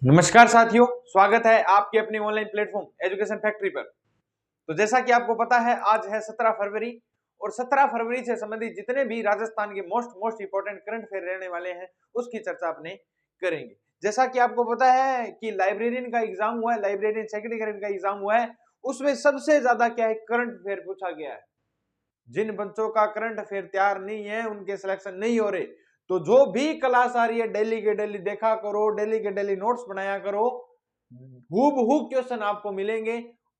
नमस्कार साथियों, स्वागत है आपके अपने ऑनलाइन प्लेटफॉर्म एजुकेशन फैक्ट्री पर। तो जैसा कि आपको पता है, आज है 17 फरवरी और 17 फरवरी से संबंधित जितने भी राजस्थान के मोस्ट इंपोर्टेंट करंट अफेयर रहने वाले हैं उसकी चर्चा अपने करेंगे। जैसा कि आपको पता है कि लाइब्रेरियन का एग्जाम हुआ है, लाइब्रेरियन सेकेंडरी ग्रेड का एग्जाम हुआ है, उसमें सबसे ज्यादा क्या है, करंट अफेयर पूछा गया है। जिन बच्चों का करंट अफेयर तैयार नहीं है उनके सिलेक्शन नहीं हो रहे, तो जो भी क्लास आ रही है डेली के डेली देखा करो, डेली के डेली नोट्स बनाया करो, हूबहू क्वेश्चन आपको मिलेंगे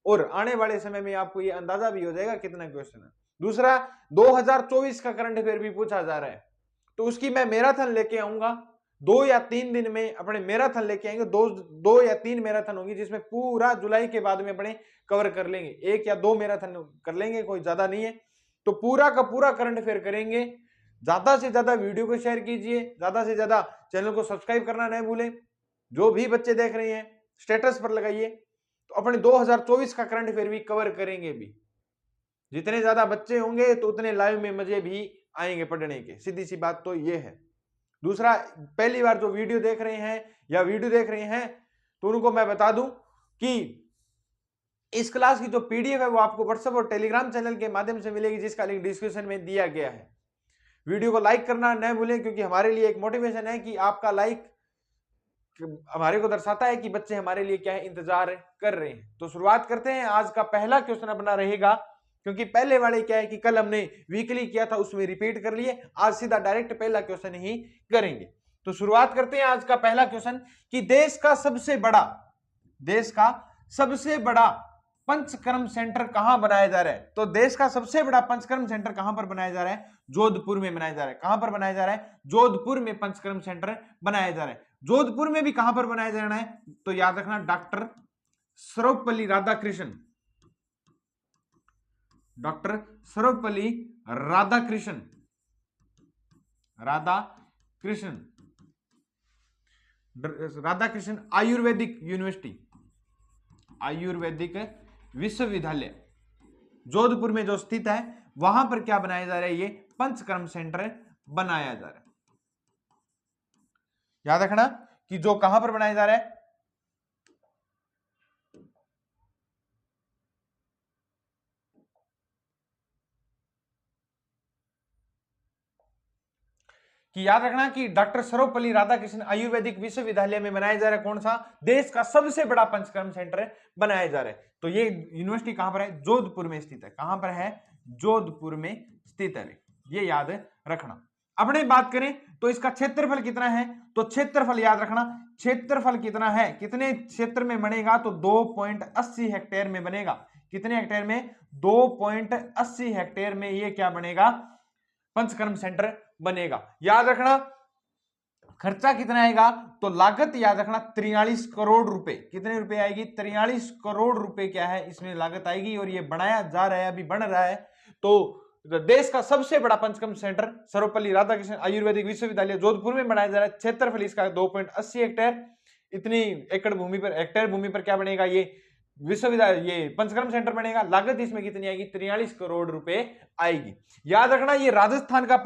और आने वाले समय में आपको ये अंदाजा भी हो जाएगा कितना क्वेश्चन है। दूसरा, 2024 का करंट अफेयर भी पूछा जा रहा है, तो उसकी मैं मैराथन लेके आऊंगा। 2 या 3 दिन में अपने मैराथन लेके आएंगे, दो या 3 मैराथन होंगी जिसमें पूरा जुलाई के बाद में अपने कवर कर लेंगे। 1 या 2 मैराथन कर लेंगे, कोई ज्यादा नहीं है। तो पूरा का पूरा करंट अफेयर करेंगे। ज्यादा से ज्यादा वीडियो को शेयर कीजिए, ज्यादा से ज्यादा चैनल को सब्सक्राइब करना नहीं भूलें। जो भी बच्चे देख रहे हैं स्टेटस पर लगाइए। तो अपने 2024 का करंट अफेयर भी कवर करेंगे भी। जितने ज्यादा बच्चे होंगे तो उतने लाइव में मजे भी आएंगे पढ़ने के, सीधी सी बात तो ये है। दूसरा, पहली बार जो वीडियो देख रहे हैं या वीडियो देख रहे हैं तो उनको मैं बता दूं कि इस क्लास की जो पीडीएफ है वो आपको व्हाट्सएप और टेलीग्राम चैनल के माध्यम से मिलेगी, जिसका लिंक डिस्क्रिप्शन में दिया गया है। वीडियो को लाइक करना न भूलें, क्योंकि हमारे लिए एक मोटिवेशन है कि आपका लाइक हमारे को दर्शाता है कि बच्चे हमारे लिए क्या है, इंतजार कर रहे हैं। तो शुरुआत करते हैं। आज का पहला क्वेश्चन अपना रहेगा, क्योंकि पहले वाले क्या है कि कल हमने वीकली किया था उसमें रिपीट कर लिए, आज सीधा डायरेक्ट पहला क्वेश्चन ही करेंगे। तो शुरुआत करते हैं आज का पहला क्वेश्चन कि देश का सबसे बड़ा पंचकर्म सेंटर कहां बनाया जा रहा है। तो देश का सबसे बड़ा पंचकर्म सेंटर कहां पर बनाया जा रहा है? जोधपुर में बनाया जा रहा है। कहां पर बनाया जा रहा है? जोधपुर में पंचकर्म सेंटर बनाया जा रहा है। जोधपुर में भी कहां पर बनाया जाना है? तो याद रखना, doctor Sarvepalli Radhakrishnan, doctor Sarvepalli Radhakrishnan Ayurvedic university, Ayurvedic विश्वविद्यालय जोधपुर में जो स्थित है, वहां पर क्या बनाया जा रहा है? ये पंचकर्म सेंटर बनाया जा रहा है। याद रखना कि जो कहां पर बनाया जा रहा है, कि याद रखना कि डॉक्टर सर्वपल्ली राधाकृष्णन आयुर्वेदिक विश्वविद्यालय में बनाया जा रहा है। कौन सा? देश का सबसे बड़ा पंचकर्म सेंटर बनाया जा रहा है। तो ये यूनिवर्सिटी कहां पर है? जोधपुर में स्थित है। कहां पर है? जोधपुर में स्थित है, ये याद रखना। अपने बात करें तो इसका क्षेत्रफल कितना है? तो क्षेत्रफल याद रखना, क्षेत्रफल कितना है, कितने क्षेत्र में बनेगा? तो 2.80 हेक्टेयर में बनेगा। कितने हेक्टेयर में? 2.80 हेक्टेयर में ये क्या बनेगा? पंचकर्म सेंटर बनेगा। याद रखना खर्चा कितना आएगा? तो लागत याद रखना 43 करोड़ रुपए। कितने रुपए आएगी? 43 करोड़ रुपए क्या है इसमें लागत आएगी, और ये बनाया जा रहा है, अभी बन रहा है। तो देश का सबसे बड़ा पंचकर्म सेंटर सर्वपल्ली राधाकृष्णन आयुर्वेदिक विश्वविद्यालय जोधपुर में बनाया जा रहा है। क्षेत्रफल इसका 2.80 हेक्टेयर। इतनी एकड़ भूमि पर, हेक्टेयर भूमि पर क्या बनेगा? ये विश्वविद्यालय, ये पंचकर्म सेंटर बनेगा। लागत इसमें कितनी आएगी? 43 करोड़ रुपए आएगी। याद रखना ये राजस्थान का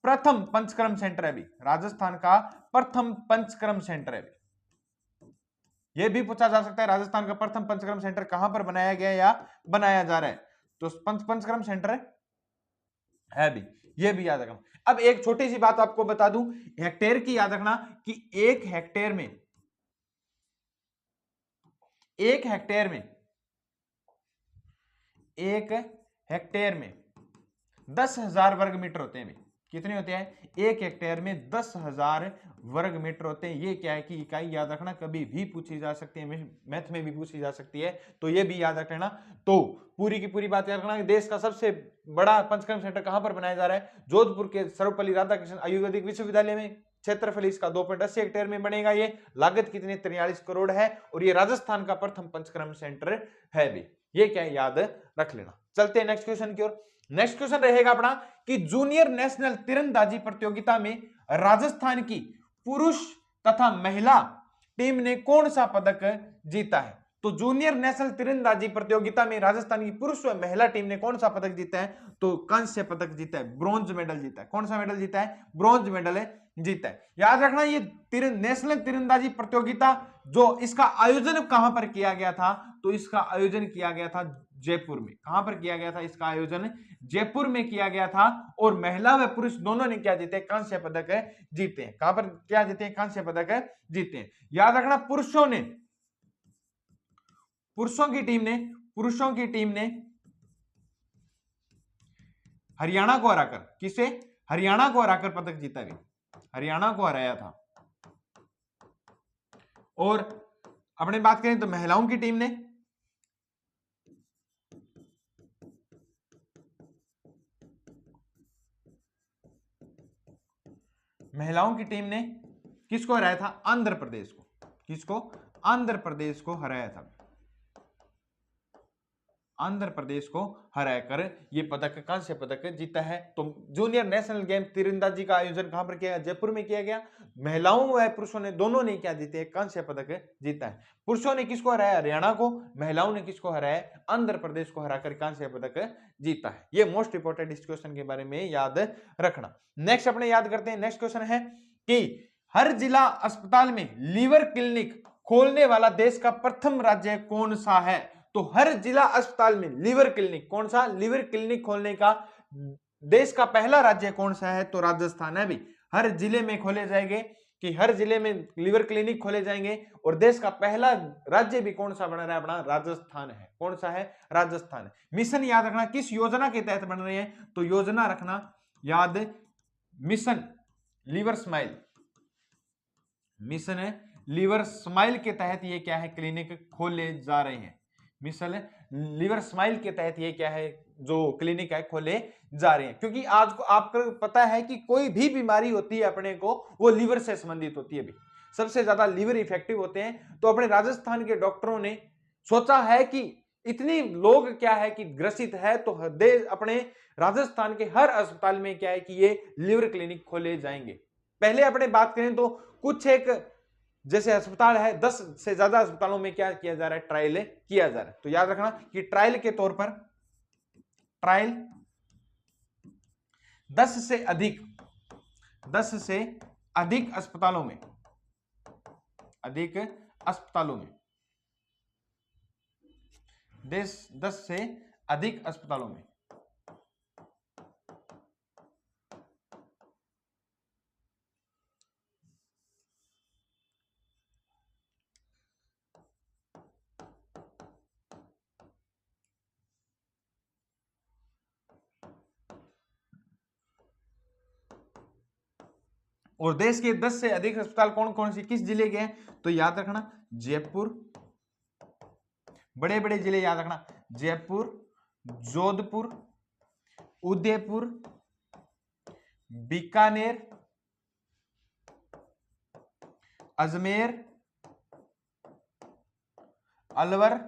प्रथम पंचकर्म सेंटर है भी, राजस्थान का प्रथम पंचकर्म सेंटर है भी। यह भी पूछा जा सकता है राजस्थान का प्रथम पंचकर्म सेंटर कहां पर बनाया गया या बनाया जा रहा है। तो पंचकर्म सेंटर है भी, यह भी याद रखना। अब एक छोटी सी बात आपको बता दूं हेक्टेयर की, याद रखना कि एक हेक्टेयर में 10,000 वर्ग मीटर होते हैं। कितने होते हैं? एक हेक्टेयर में 10,000 वर्ग मीटर होते हैं। ये क्या है कि इकाई याद रखना, कभी भी पूछी जा सकती है, मैथ में भी पूछी जा सकती है, तो ये भी याद रखना। तो पूरी की पूरी बात याद रखना कि देश का सबसे बड़ा पंचकर्म सेंटर कहां पर बनाया जा रहा है? जोधपुर के सर्वपल्ली राधाकृष्णन आयुर्वेदिक विश्वविद्यालय में। क्षेत्रफल इसका 2.80 हेक्टेयर में बनेगा। ये लागत कितनी? 43 करोड़ है, और ये राजस्थान का प्रथम पंचकर्म सेंटर है भी। ये क्या है, याद रख लेना। चलते हैं नेक्स्ट क्वेश्चन की ओर। नेक्स्ट क्वेश्चन रहेगा अपना कि जूनियर नेशनल तीरंदाजी प्रतियोगिता में राजस्थान की पुरुष तथा महिला टीम ने कौन सा पदक जीता है? तो जूनियर नेशनल तीरंदाजी प्रतियोगिता में राजस्थान की पुरुष व महिला टीम ने कौन सा पदक जीता है? तो कांस्य पदक जीता है, ब्रॉन्ज मेडल जीता है। कौन सा मेडल जीता है? ब्रॉन्ज मेडल जीता है। याद रखना ये नेशनल तीरंदाजी प्रतियोगिता जो इसका आयोजन कहां पर किया गया था? तो इसका आयोजन किया गया था जयपुर में। कहां पर किया गया था इसका आयोजन? जयपुर में किया गया था। और महिला व पुरुष दोनों ने क्या जीते? कांस्य पदक जीते हैं। कहां पर क्या जीते हैं? कांस्य पदक जीते हैं। याद रखना पुरुषों की टीम ने हरियाणा को हराकर, किसे? हरियाणा को हराकर पदक जीता भी, हरियाणा को हराया था। और अपने बात करें तो महिलाओं की टीम ने किसको हराया था? आंध्र प्रदेश को। किसको? आंध्र प्रदेश को हराया था। आंध्र प्रदेश को हराकर ये पदक, कांस्य पदक जीता है। तो जूनियर नेशनल गेम तीरंदाजी का आयोजन कहां पर किया गया? जयपुर में किया गया। महिलाओं व पुरुषों ने दोनों ने क्या जीते? कांस्य पदक जीता है। पुरुषों ने किसको हराया? हरियाणा को। महिलाओं ने किसको हराया? आंध्र प्रदेश को हराकर कांस्य पदक जीता है। ये मोस्ट इंपोर्टेंट इस क्वेश्चन के बारे में याद रखना। नेक्स्ट अपने याद करते हैं। नेक्स्ट क्वेश्चन है कि हर जिला अस्पताल में लीवर क्लिनिक खोलने वाला देश का प्रथम राज्य कौन सा है? तो हर जिला अस्पताल में लीवर क्लिनिक, कौन सा? लीवर क्लिनिक खोलने का देश का पहला राज्य कौन सा है? तो राजस्थान है भी। हर जिले में खोले जाएंगे, कि हर जिले में लीवर क्लिनिक खोले जाएंगे। और देश का पहला राज्य भी कौन सा बन रहा है? अपना राजस्थान है। कौन सा है? राजस्थान। मिशन याद रखना किस योजना के तहत बन रहे हैं? तो योजना रखना याद, mission liver smile. Mission liver smile के तहत ये क्या है? क्लिनिक खोले जा रहे हैं। मिशन लीवर स्माइल के तहत ये क्या है? जो क्लिनिक है खोले जा रहे हैं। क्योंकि आज को आपको पता है कि कोई भी बीमारी होती है अपने को, वो लीवर से संबंधित होती है। भी सबसे ज्यादा लीवर इफेक्टिव होते हैं। तो अपने राजस्थान के डॉक्टरों ने सोचा है कि इतनी लोग क्या है कि ग्रसित है, तो अपने राजस्थान के हर अस्पताल में क्या है कि ये लीवर क्लिनिक खोले जाएंगे। पहले अपने बात करें तो कुछ एक जैसे अस्पताल है, 10 से ज्यादा अस्पतालों में क्या किया जा रहा है? ट्रायल किया जा रहा है। तो याद रखना कि ट्रायल के तौर पर 10 से अधिक अस्पतालों में 10 से अधिक अस्पतालों में और देश के 10 से अधिक अस्पताल कौन कौन से किस जिले के हैं? तो याद रखना जयपुर, बड़े बड़े जिले याद रखना, जयपुर, जोधपुर, उदयपुर, बीकानेर, अजमेर, अलवर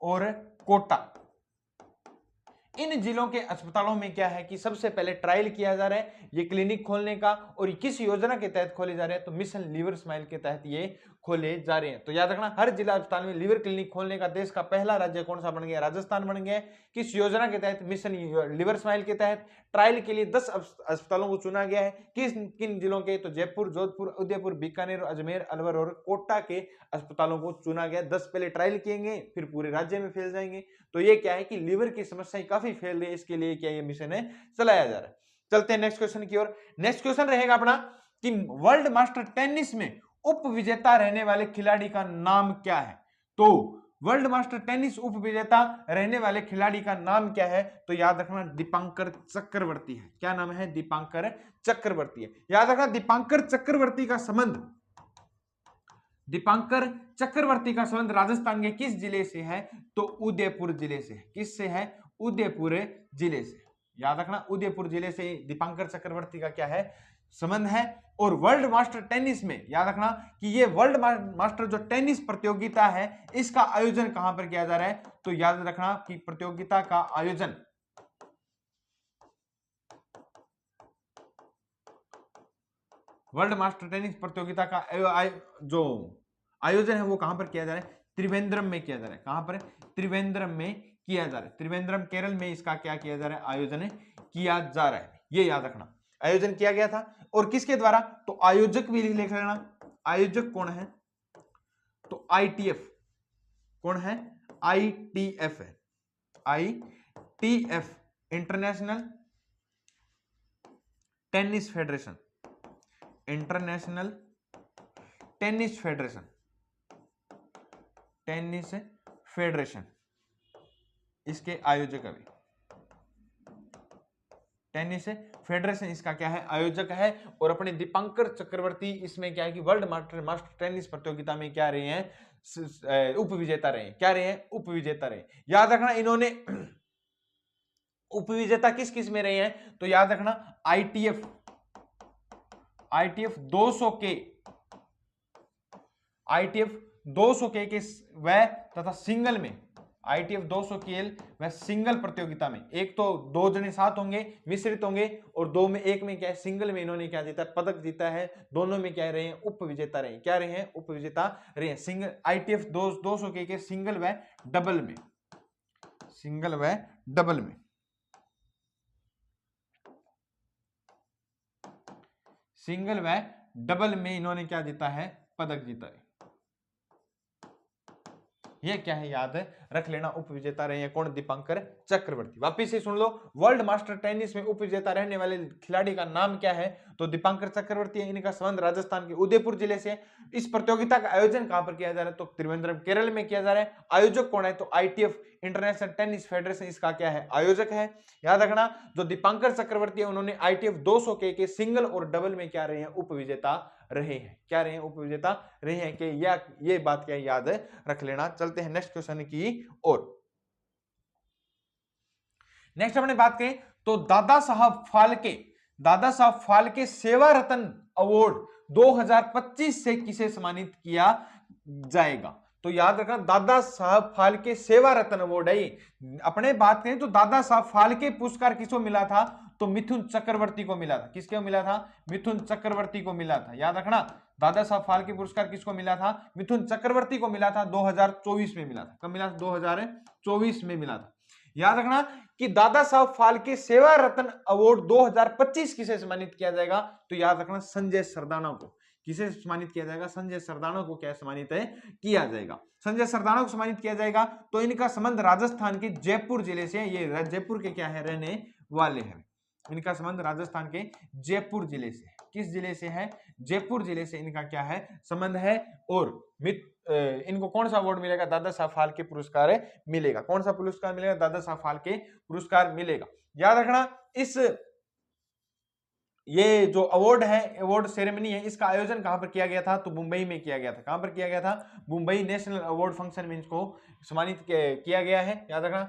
और कोटा। इन जिलों के अस्पतालों में क्या है कि सबसे पहले ट्रायल किया जा रहा है ये क्लिनिक खोलने का। और किस योजना के तहत खोले जा रहे हैं? तो मिशन लीवर स्माइल के तहत ये खोले जा रहे हैं। तो याद रखना हर जिला अस्पताल में लीवर क्लिनिक खोलने का देश का पहला राज्य कौन सा बन गया? राजस्थान बन गया। किस योजना के तहत? मिशन लीवर स्माइल के तहत। ट्रायल के लिए 10 अस्पतालों को चुना गया है। किन जिलों के? तो जयपुर, जोधपुर, उदयपुर, बीकानेर, अजमेर, अलवर और कोटा के अस्पतालों को चुना गया। 10 पहले ट्रायल किएंगे, फिर पूरे राज्य में फैल जाएंगे। तो ये क्या है कि लीवर की समस्याएं काफी फैल रही है, इसके लिए क्या ये मिशन है चलाया जा रहा है। चलते हैं नेक्स्ट क्वेश्चन की ओर। नेक्स्ट क्वेश्चन रहेगा अपना कि वर्ल्ड मास्टर टेनिस में उप विजेता रहने वाले खिलाड़ी का नाम क्या है? तो वर्ल्ड मास्टर टेनिस उप विजेता रहने वाले खिलाड़ी का नाम क्या है? तो याद रखना दीपांकर चक्रवर्ती है। क्या नाम है? दीपांकर चक्रवर्ती है। याद रखना दीपांकर चक्रवर्ती का संबंध राजस्थान के किस जिले से है? तो उदयपुर जिले से। किससे है? उदयपुर जिले से। याद रखना उदयपुर जिले से दीपांकर चक्रवर्ती का क्या है? संबंध है। और वर्ल्ड मास्टर टेनिस में याद रखना कि ये वर्ल्ड मास्टर जो टेनिस प्रतियोगिता है, इसका आयोजन कहां पर किया जा रहा है? तो याद रखना कि प्रतियोगिता का आयोजन वर्ल्ड मास्टर टेनिस प्रतियोगिता का जो आयोजन है वो कहां पर किया जा रहा है, त्रिवेंद्रम में किया जा रहा है। कहां पर, त्रिवेंद्रम में किया जा रहा है। त्रिवेंद्रम केरल में इसका क्या किया जा रहा है, आयोजन किया जा रहा है, ये याद रखना। आयोजन किया गया था और किसके द्वारा, तो आयोजक भी लिख लेना। आयोजक कौन है, तो आईटीएफ। कौन है, आईटीएफ है। ITF international tennis federation, international tennis federation, tennis federation इसके आयोजक अभी, टेनिस फेडरेशन इसका क्या है, आयोजक है। और अपने दीपांकर चक्रवर्ती इसमें क्या है कि वर्ल्ड मास्टर टेनिस प्रतियोगिता में क्या रहे हैं, उपविजेता रहे हैं। क्या रहे हैं, उपविजेता रहे। याद रखना इन्होंने उपविजेता किस किस में रहे हैं, तो याद रखना आईटीएफ, आईटीएफ 200 के, आईटीएफ 200 के वह तथा सिंगल में, आईटीएफ 200 केएल वह सिंगल प्रतियोगिता में, एक तो दो जने साथ होंगे, मिश्रित होंगे, और दो में एक में क्या है, सिंगल में इन्होंने क्या जीता, पदक जीता है। दोनों में क्या रहे हैं, उपविजेता रहे। क्या रहे हैं, उपविजेता रहे हैं। सिंगल आईटीएफ 200 के सिंगल व डबल में, सिंगल व डबल में, सिंगल व डबल में इन्होंने क्या जीता है, पदक जीता है। ये क्या है, याद रख लेना, उपविजेता रहे हैं कौन, दीपांकर चक्रवर्ती। वापिस से सुन लो, वर्ल्ड मास्टर टेनिस में उपविजेता रहने वाले खिलाड़ी का नाम क्या है, तो दीपांकर चक्रवर्ती है। इनका संबंध राजस्थान के उदयपुर जिले से। इस प्रतियोगिता का आयोजन कहां पर किया जा रहा है, तो त्रिवेंद्रम केरल में किया जा रहा है। आयोजक कौन है, तो आईटीएफ इंटरनेशनल टेनिस फेडरेशन इसका क्या है, आयोजक है। याद रखना, जो दीपांकर चक्रवर्ती है उन्होंने आईटीएफ 200 के सिंगल और डबल में क्या रहे हैं, उपविजेता रहे हैं। क्या रहे हैं, उपविजेता रहे हैं। कि ये बात क्या याद रख लेना। चलते हैं नेक्स्ट क्वेश्चन की ओर। नेक्स्ट अपने बात करें तो दादा साहब फाल्के सेवा रत्न अवार्ड 2025 से किसे सम्मानित किया जाएगा, तो याद रखना दादा साहब फाल्के सेवा रत्न अवार्ड है। अपने बात करें तो दादा साहब फाल्के पुरस्कार किसको मिला था, तो मिथुन चक्रवर्ती को मिला था। किसको मिला था, मिथुन चक्रवर्ती को मिला था। याद रखना, दादा साहब फाल्के पुरस्कार किसको मिला था, मिथुन चक्रवर्ती को मिला था। 2024 में मिला था। कब मिला था, 2024 में मिला था। याद रखना कि दादा साहब फाल्के सेवा रत्न अवार्ड 2025 किसे सम्मानित किया जाएगा, तो याद रखना संजय सरदाना को। किसे सम्मानित किया जाएगा, संजय सरदाना को क्या सम्मानित है, किया जाएगा। संजय सरदाना को सम्मानित किया जाएगा। तो इनका संबंध राजस्थान के जयपुर जिले से, ये जयपुर के क्या है, रहने वाले हैं। इनका संबंध राजस्थान के जयपुर जिले से, किस जिले से है, जयपुर जिले से इनका क्या है, संबंध है। और इनको कौन सा अवार्ड मिलेगा, दादा साहब फाल्के पुरस्कार मिलेगा। कौन सा पुरस्कार मिलेगा, दादा साहब फाल्के पुरस्कार मिलेगा। याद रखना, इस ये जो अवार्ड है, अवार्ड सेरेमनी है, इसका आयोजन कहां पर किया गया था, तो मुंबई में किया गया था। कहां पर किया गया था, मुंबई नेशनल अवार्ड फंक्शन में इसको सम्मानित किया गया है। याद रखना,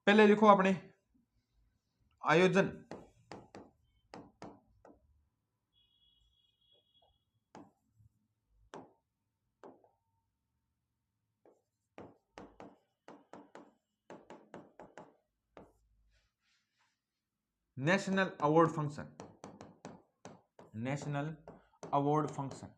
पहले लिखो अपने आयोजन, national award function, national award function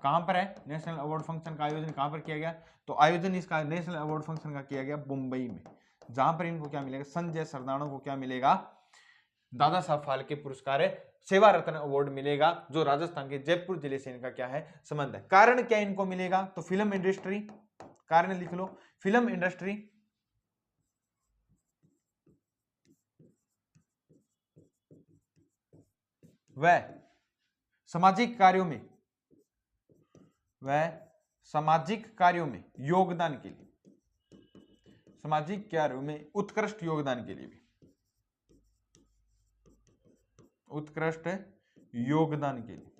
कहां पर है, नेशनल अवार्ड फंक्शन का आयोजन कहां पर किया गया, तो आयोजन इसका नेशनल अवार्ड फंक्शन का किया गया मुंबई में, जहां पर इनको क्या मिलेगा, संजय सरदाना को क्या मिलेगा, दादा साहब फाल्के पुरस्कार सेवा रत्न अवार्ड मिलेगा, जो राजस्थान के जयपुर जिले से इनका क्या है, संबंध है। कारण क्या इनको मिलेगा, तो फिल्म इंडस्ट्री, कारण लिख लो, फिल्म इंडस्ट्री, वह सामाजिक कार्यों में, वह सामाजिक कार्यों में योगदान के लिए, सामाजिक कार्यों में उत्कृष्ट योगदान के लिए भी, उत्कृष्ट योगदान के लिए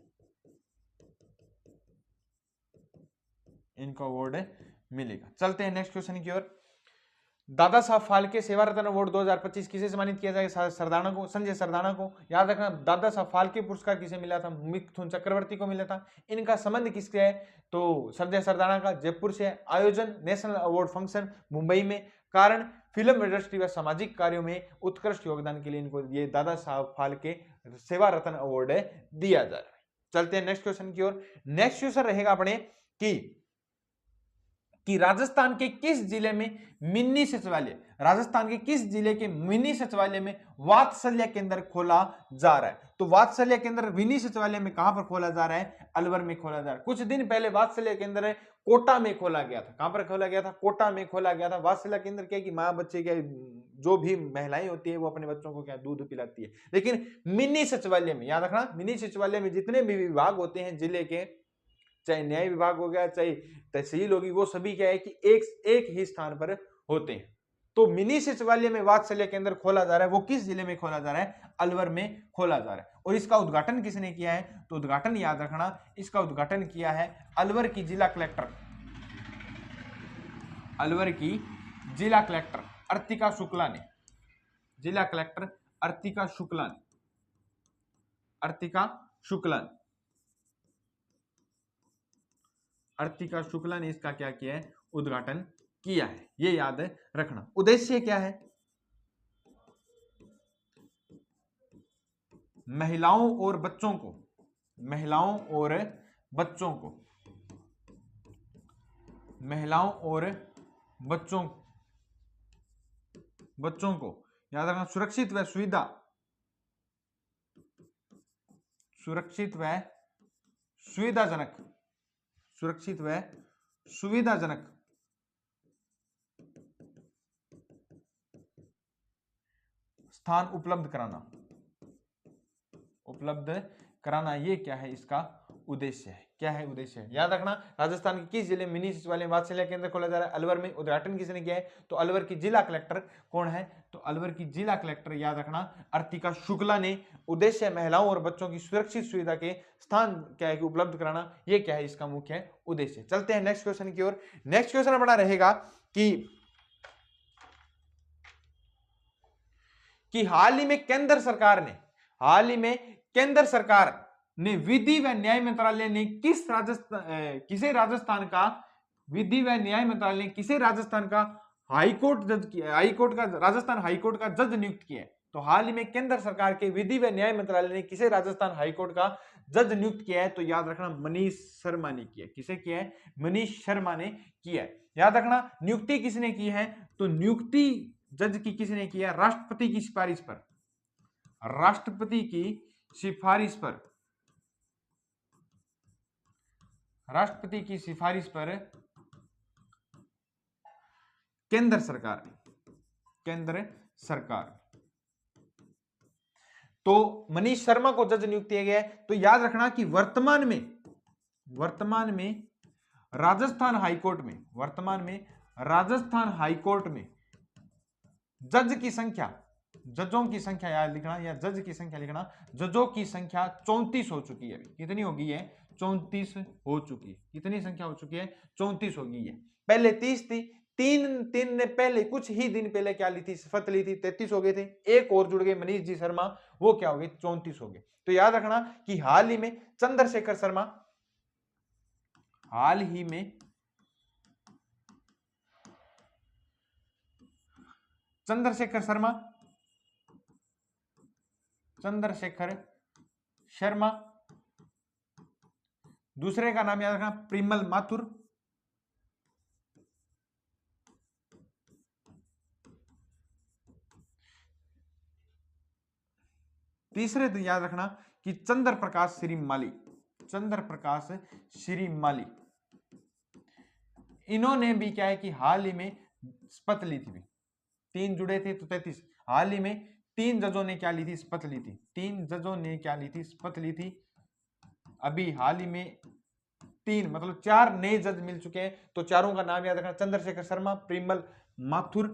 इनको अवार्ड मिलेगा। चलते हैं नेक्स्ट क्वेश्चन की ओर। दादा साहब फाल्के सेवा रत्न अवार्ड 2025 किसे सम्मानित किया जाएगा? सरदाना को, संजय सरदाना को। याद रखना दादा साहब फाल्के पुरस्कार किसे मिला था? मिथुन चक्रवर्ती को मिला था। इनका संबंध किससे है? तो संजय सरदाना का जयपुर से है। आयोजन नेशनल अवार्ड फंक्शन मुंबई में। कारण फिल्म इंडस्ट्री व सामाजिक कार्यों में उत्कृष्ट योगदान के लिए इनको ये दादा साहब फाल्के सेवा रत्न अवार्ड दिया जा रहा है। चलते हैं नेक्स्ट क्वेश्चन की ओर। नेक्स्ट क्वेश्चन रहेगा अपने कि राजस्थान के किस जिले में मिनी सचिवालय, राजस्थान के किस जिले के मिनी सचिवालय में वात्सल्य केंद्र खोला जा रहा है? तो वात्सल्य केंद्र मिनी सचिवालय में कहां पर खोला जा रहा है? अलवर में खोला जा रहा है। कुछ दिन पहले वात्सल्य केंद्र कोटा में खोला गया था। कहां पर खोला गया था? कोटा में खोला गया था। वात्सल्य केंद्र क्या कि माँ बच्चे क्या, जो भी महिलाएं होती है वो अपने बच्चों को क्या दूध पिलाती है। लेकिन मिनी सचिवालय में, याद रखना, मिनी सचिवालय में जितने भी विभाग होते हैं जिले के, चाहे न्याय विभाग हो गया, चाहे तहसील होगी, वो सभी क्या है कि एक ही स्थान पर होते हैं। तो मिनी सचिवालय में वात्सल्य केंद्र खोला जा रहा है, वो किस जिले में खोला जा रहा है? अलवर में खोला जा रहा है। और इसका उद्घाटन किसने किया है? तो उद्घाटन याद रखना, इसका उद्घाटन किया है अलवर की जिला कलेक्टर, अलवर की जिला कलेक्टर अर्तिका शुक्ला ने, जिला कलेक्टर अर्तिका शुक्ला ने, अर्तिका शुक्ला ने, अर्तिका शुक्ला ने इसका क्या किया है? उद्घाटन किया है। ये याद रखना। उद्देश्य क्या है? महिलाओं और बच्चों को, महिलाओं और बच्चों को, महिलाओं और बच्चों को याद रखना, सुरक्षित व सुविधा, सुरक्षित व सुविधाजनक, सुरक्षित व सुविधाजनक स्थान उपलब्ध कराना, उपलब्ध कराना, ये क्या है? इसका उद्देश्य है। क्या है उद्देश्य है? याद रखना, राजस्थान के किस जिले में मिनी सचिवालय वात्सल्य केंद्र खोला जा रहा है? अलवर में। उद्घाटन किसने किया है? तो अलवर की जिला कलेक्टर कौन है? तो अलवर की जिला कलेक्टर याद रखना अर्तिका शुक्ला ने। उद्देश्य महिलाओं और बच्चों की सुरक्षित सुविधा के स्थान क्या है कि उपलब्ध कराना। ये क्या है? इसका मुख्य उद्देश्य। चलते हैं नेक्स्ट क्वेश्चन की ओर। नेक्स्ट क्वेश्चन बड़ा रहेगा कि हाल ही में केंद्र सरकार ने, हाल ही में केंद्र सरकार ने विधि व न्याय मंत्रालय ने किसे राजस्थान का विधि व न्याय मंत्रालय ने किसे राजस्थान का हाईकोर्ट जज किया, हाईकोर्ट का, राजस्थान हाईकोर्ट का जज नियुक्त किया है। तो हाल ही में केंद्र सरकार के विधि व न्याय मंत्रालय ने किसे राजस्थान हाईकोर्ट का जज नियुक्त किया है? तो याद रखना मनीष शर्मा ने किया। किसे किया है? मनीष शर्मा ने किया है। याद रखना नियुक्ति किसने की है? तो नियुक्ति जज की किसने किया? राष्ट्रपति की सिफारिश पर, राष्ट्रपति की सिफारिश पर, राष्ट्रपति की सिफारिश पर केंद्र सरकार, केंद्र सरकार। तो मनीष शर्मा को जज नियुक्त किया गया है। तो याद रखना कि वर्तमान में राजस्थान हाईकोर्ट में, वर्तमान में राजस्थान हाईकोर्ट में जज की संख्या, जजों की संख्या याद लिखना, या जज की संख्या लिखना, जजों की संख्या 34 हो चुकी है। कितनी हो गई है? 34 हो चुकी है। कितनी संख्या हो चुकी है? 34 हो गई है। पहले 30 थी, तीन ने पहले कुछ ही दिन पहले क्या ली थी? शपथ ली थी, 33 हो गए थे। एक और जुड़ गए मनीष जी शर्मा, वो क्या हो गए? 34 हो गए। तो याद रखना कि हाल ही में चंद्रशेखर शर्मा, हाल ही में चंद्रशेखर शर्मा, दूसरे का नाम याद रखना प्रिमल माथुर, तीसरे तो याद रखना कि चंद्र प्रकाश श्रीमाली, चंद्र प्रकाश श्रीमाली, इन्होंने भी क्या है कि हाल ही में शपथ ली थी। 3 जुड़े थे तो 33। हाल ही में 3 जजों ने क्या ली थी? शपथ ली थी। 3 जजों ने क्या ली थी? शपथ ली थी। अभी हाल ही में 3 मतलब 4 नए जज मिल चुके हैं। तो चारों का नाम याद रखना, चंद्रशेखर शर्मा, प्रिमल माथुर,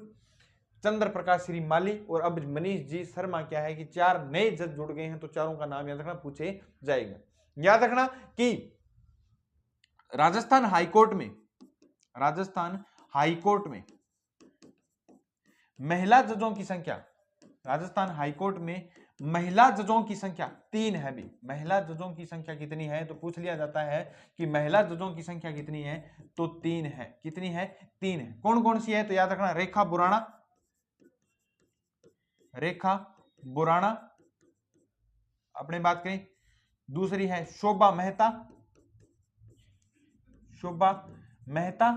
चंद्र प्रकाश श्रीमाली और अब मनीष जी शर्मा। क्या है कि 4 नए जज जुड़ गए हैं। तो चारों का नाम याद रखना, पूछे जाएगा। याद रखना कि राजस्थान हाईकोर्ट में, राजस्थान हाईकोर्ट में महिला जजों की संख्या, राजस्थान हाईकोर्ट में महिला जजों की संख्या 3 है। भी महिला जजों की संख्या कितनी है तो पूछ लिया जाता है कि महिला जजों की संख्या कितनी है, तो 3 है। कितनी है? 3 है। कौन कौन सी है तो याद रखना, रेखा बुराणा, रेखा बुराणा अपने बात करें, दूसरी है शोभा मेहता, शोभा मेहता,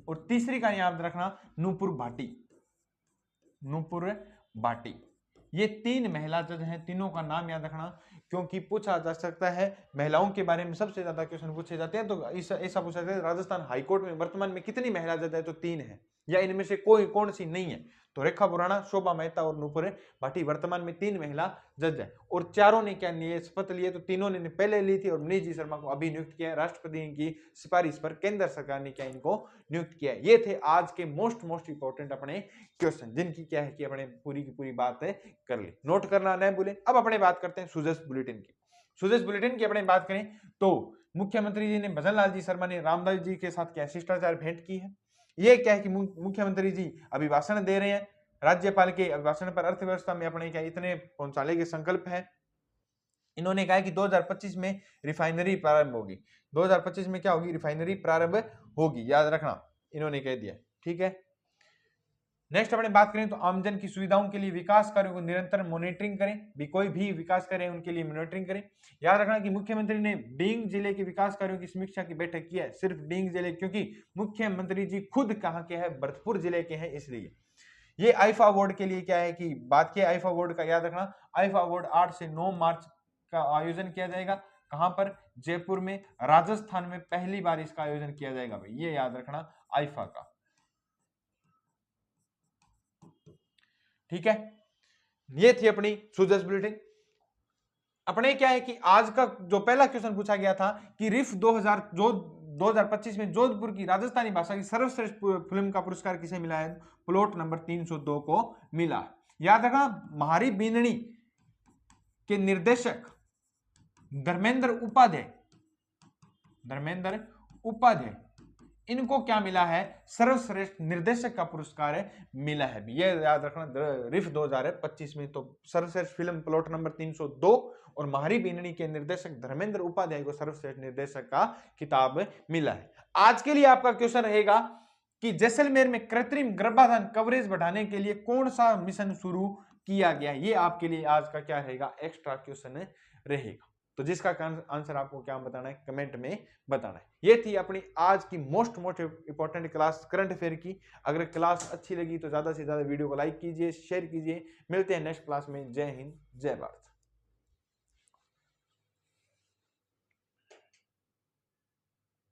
और तीसरी का याद रखना नूपुर भाटी, नूपुर भाटी। ये 3 महिला जज हैं, तीनों का नाम याद रखना क्योंकि पूछा जा सकता है, महिलाओं के बारे में सबसे ज्यादा क्वेश्चन पूछे जाते हैं। तो ऐसा पूछा जाता है राजस्थान हाईकोर्ट में वर्तमान में कितनी महिला जज है, तो 3 है, या इनमें से कोई कौन सी नहीं है, तो रेखा बुराणा, शोभा मेहता और नूपुर भाटी वर्तमान में 3 महिला जज है। और चारों ने क्या लिए, शपथ लिए, तो तीनों ने पहले ली थी और मनीष जी शर्मा को अभी नियुक्त किया है। राष्ट्रपति की सिफारिश पर केंद्र सरकार ने क्या इनको नियुक्त किया है। ये थे आज के मोस्ट इंपोर्टेंट अपने क्वेश्चन, जिनकी क्या है कि अपने पूरी की पूरी बात कर ली, नोट करना न भूलें। अब अपने बात करते हैं सुजस बुलेटिन की। सुजस बुलेटिन की अपने बात करें तो मुख्यमंत्री जी ने भजन लाल जी शर्मा ने रामदास जी के साथ क्या शिष्टाचार भेंट की है। ये क्या है कि मुख्यमंत्री जी अभिभाषण दे रहे हैं, राज्यपाल के अभिभाषण पर अर्थव्यवस्था में अपने क्या इतने पहुंचाने के संकल्प है। इन्होंने कहा कि 2025 में रिफाइनरी प्रारंभ होगी, 2025 में क्या होगी, रिफाइनरी प्रारंभ होगी, याद रखना, इन्होंने कह दिया। ठीक है, नेक्स्ट अपने बात करें तो आमजन की सुविधाओं के लिए विकास कार्यों को निरंतर मॉनिटरिंग करें। भी कोई भी विकास करें उनके लिए मॉनिटरिंग करें। याद रखना कि मुख्यमंत्री ने डींग जिले के विकास कार्यों की समीक्षा की बैठक की है, सिर्फ डींग जिले, क्योंकि मुख्यमंत्री जी खुद कहां के हैं, भरतपुर जिले के हैं, इसलिए। ये आईफा अवार्ड के लिए क्या है कि बात की, आईफा अवार्ड का याद रखना, आईफा अवार्ड 8 से 9 मार्च का आयोजन किया जाएगा। कहां पर? जयपुर में, राजस्थान में पहली बार इसका आयोजन किया जाएगा भाई, ये याद रखना आईफा का। ठीक है, ये थी अपनी सुजस बुलेटिन। अपने क्या है कि आज का जो पहला क्वेश्चन पूछा गया था कि रिफ 2025 में जोधपुर की राजस्थानी भाषा की सर्वश्रेष्ठ फिल्म का पुरस्कार किसे मिला है, प्लॉट नंबर 302 को मिला। याद रखना, महारी बीननी के निर्देशक धर्मेंद्र उपाध्याय, इनको क्या मिला है, सर्वश्रेष्ठ निर्देशक का पुरस्कार मिला है। ये याद रखना, रिफ 2025 में तो सर्वश्रेष्ठ फिल्म प्लॉट नंबर 302 और महारी बीननी के निर्देशक धर्मेंद्र उपाध्याय को सर्वश्रेष्ठ निर्देशक का खिताब मिला है। आज के लिए आपका क्वेश्चन रहेगा कि जैसलमेर में कृत्रिम गर्भाधान कवरेज बढ़ाने के लिए कौन सा मिशन शुरू किया गया। ये आपके लिए आज का क्या रहेगा, एक्स्ट्रा क्वेश्चन रहेगा। तो जिसका आंसर आपको क्या बताना है, कमेंट में बताना है। ये थी अपनी आज की most important class current affair की। अगर क्लास अच्छी लगी तो ज्यादा से ज्यादा वीडियो को लाइक कीजिए, शेयर कीजिए। मिलते हैं नेक्स्ट क्लास में। जय हिंद, जय भारत।